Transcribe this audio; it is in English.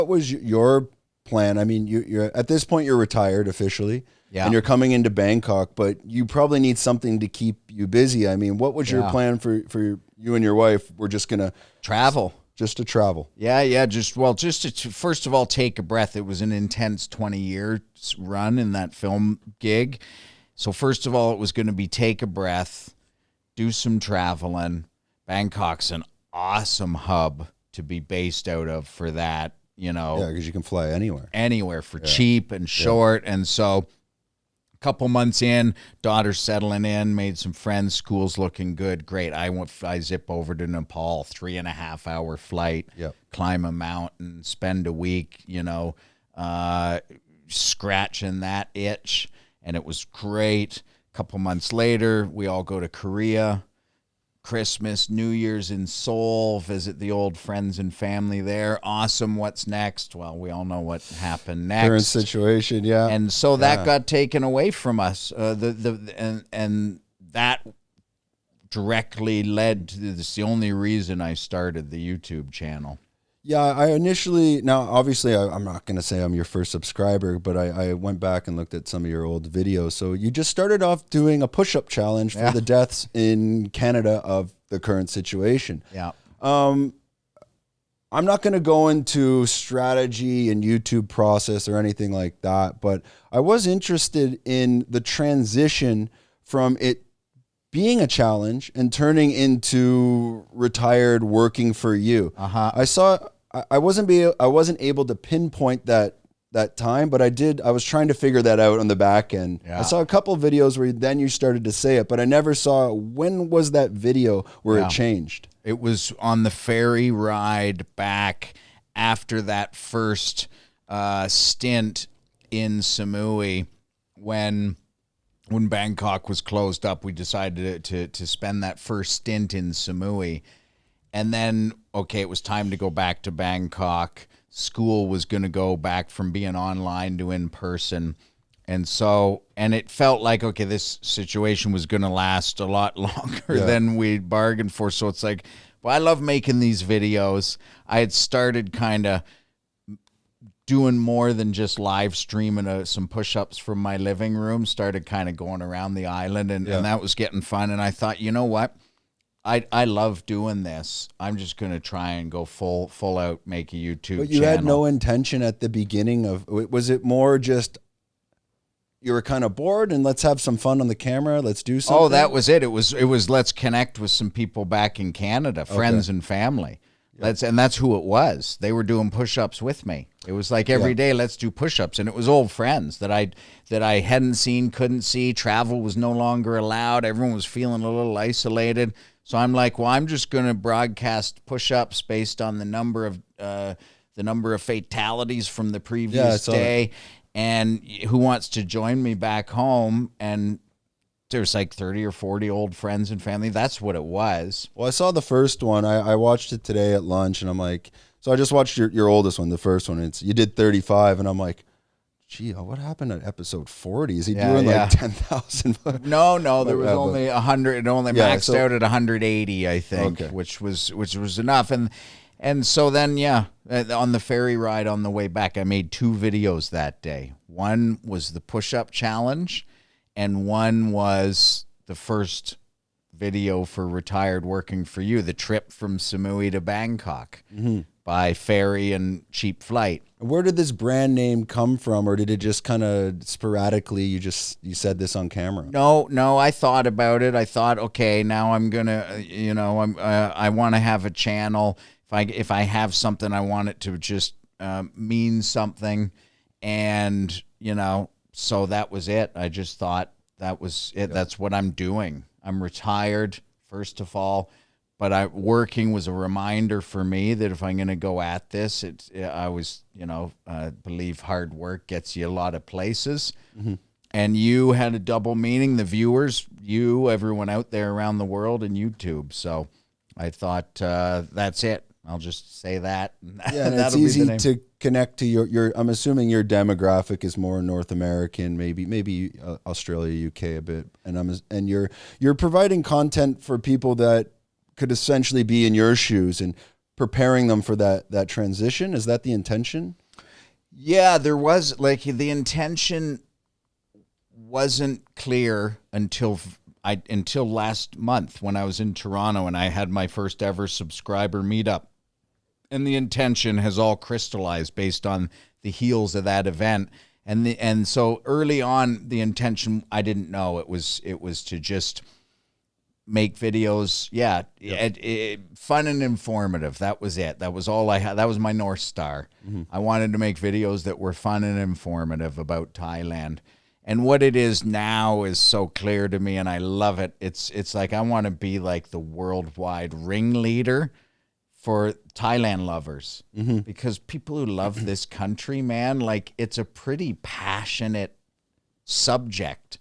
What was your plan? I mean, you're at this point, you're retired officially. Yeah. And you're coming into Bangkok, but you probably need something to keep you busy. I mean, what was your plan for you and your wife? We're just going to travel. Just to travel. Yeah. Just to first of all, take a breath. It was an intense 20-year run in that film gig. So first of all, it was going to be take a breath, do some traveling. Bangkok's an awesome hub to be based out of for that, you know. Yeah, because you can fly anywhere. Anywhere for cheap and short. And so couple months in, daughter's settling in, made some friends, school's looking good, great. I zip over to Nepal, 3.5 hour flight, climb a mountain, spend a week, you know, scratching that itch, and it was great. A couple months later, we all go to Korea, Christmas, New Year's in Seoul, visit the old friends and family there. Awesome. What's next? Well, we all know what happened next. Current situation, yeah. And so that got taken away from us. And that directly led to this. The only reason I started the YouTube channel. Yeah, I initially, now obviously I'm not going to say I'm your first subscriber, but I went back and looked at some of your old videos. So you just started off doing a push-up challenge for the deaths in Canada of the current situation. Yeah. I'm not going to go into strategy and YouTube process or anything like that, but I was interested in the transition from it being a challenge and turning into retired working for you. I wasn't able to pinpoint that time, but I was trying to figure that out on the back end. I saw a couple of videos where then you started to say it, but I never saw when was that video where it changed. It was on the ferry ride back after that first stint in Samui when Bangkok was closed up. We decided to spend that first stint in Samui. And then, okay, it was time to go back to Bangkok. School was going to go back from being online to in person. And so, and it felt like, okay, this situation was going to last a lot longer than we bargained for. So it's like, well, I love making these videos. I had started kind of doing more than just live streaming some push-ups from my living room, started kind of going around the island, and that was getting fun. And I thought, you know what? I love doing this. I'm just going to try and go full out, make a YouTube channel. But you had no intention at the beginning of, was it more just you were kind of bored and let's have some fun on the camera, let's do something? Oh, that was it. It was let's connect with some people back in Canada, friends and family. And that's who it was. They were doing push-ups with me. It was like every day, let's do push-ups. And it was old friends that I hadn't seen, couldn't see. Travel was no longer allowed. Everyone was feeling a little isolated. So I'm like, well, I'm just going to broadcast push-ups based on the number of fatalities from the previous day. And who wants to join me back home? And there's like 30 or 40 old friends and family. That's what it was. Well, I saw the first one. I watched it today at lunch, and I'm like, so I just watched your oldest one, the first one. You did 35, and I'm like, gee, what happened at episode 40? Is he doing like 10,000? No, there was only 100. It only maxed out at 180, I think, which was enough. And so then, on the ferry ride on the way back, I made 2 videos that day. One was the push-up challenge, and one was the first video for Retired Working for You, the trip from Samui to Bangkok by ferry and cheap flight. Where did this brand name come from, or did it just kind of sporadically, you said this on camera? No, I thought about it. I thought, okay, now I'm going to, I want to have a channel. If I have something, I want it to just mean something. And, so that was it. I just thought that was it. That's what I'm doing. I'm retired, first of all, but working was a reminder for me that if I'm going to go at this, I believe hard work gets you a lot of places. And you had a double meaning, the viewers, everyone out there around the world, and YouTube. So I thought that's it. I'll just say that. Yeah, and it's easy to connect to your. I'm assuming your demographic is more North American, maybe Australia, UK a bit, and you're providing content for people that could essentially be in your shoes and preparing them for that transition? Is that the intention? Yeah, there was like the intention wasn't clear until last month when I was in Toronto and I had my first ever subscriber meetup. And the intention has all crystallized based on the heels of that event. And so early on, the intention, I didn't know. It was to just make videos. Yeah. Fun and informative. That was it. That was all I had. That was my North Star. Mm-hmm. I wanted to make videos that were fun and informative about Thailand. And what it is now is so clear to me, and I love it. It's like I want to be like the worldwide ringleader for Thailand lovers, because people who love this country, man, like it's a pretty passionate subject.